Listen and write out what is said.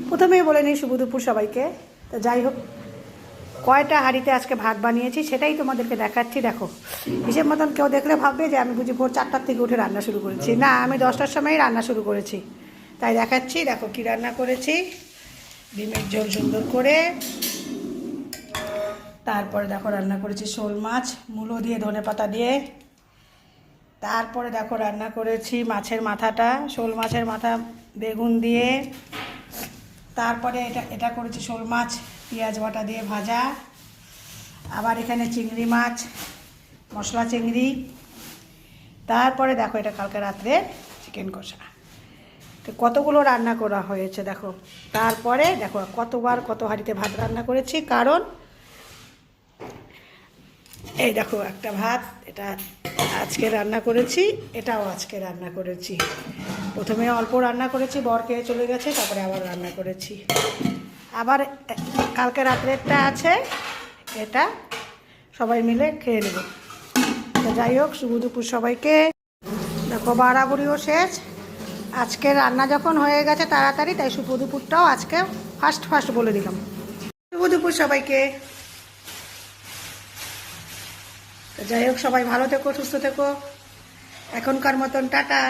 প্রথমেই বলে নিই শুভ দুপুর সবাইকে। তো যাই হোক, কয়টা হাঁড়িতে আজকে ভাত বানিয়েছি সেটাই তোমাদেরকে দেখাচ্ছি। দেখো, হিসেব মতন কেউ দেখলে ভাববে যে আমি বুঝি ভোর 4টার থেকে উঠে রান্না শুরু করেছি। না, আমি 10টার সময়ই রান্না শুরু করেছি। তাই দেখাচ্ছি, দেখো কি রান্না করেছি। ডিমের ঝোল সুন্দর করে, তারপরে দেখো রান্না করেছি শোল মাছ মূলো দিয়ে, ধনেপাতা দিয়ে। তারপরে দেখো রান্না করেছি মাছের মাথাটা, শোল মাছের মাথা বেগুন দিয়ে। তারপরে এটা করেছি শোল মাছ পেঁয়াজ বাটা দিয়ে ভাজা। আবার এখানে চিংড়ি মাছ, মশলা চিংড়ি। তারপরে দেখো এটা কালকে রাত্রে চিকেন কষা। তো কতগুলো রান্না করা হয়েছে দেখো। তারপরে দেখো কতবার কত হাঁড়িতে ভাত রান্না করেছি, কারণ এই দেখো একটা ভাত, এটা আজকে রান্না করেছি, এটাও আজকে রান্না করেছি। প্রথমে অল্প রান্না করেছি, বর খেয়ে চলে গেছে, তারপরে আবার রান্না করেছি। আবার কালকে রাত্রেরটা আছে, এটা সবাই মিলে খেয়ে নেব। তো যাই হোক, শুভ দুপুর সবাইকে। দেখো বাড়াবড়িও শেষ। আজকে রান্না যখন হয়ে গেছে তাড়াতাড়ি, তাই শুভ দুপুরটাও আজকে ফার্স্ট বলে দিলাম। শুভ দুপুর সবাইকে। তো যাই হোক, সবাই ভালো থেকো, সুস্থ থেকো। এখনকার মতন টাটা।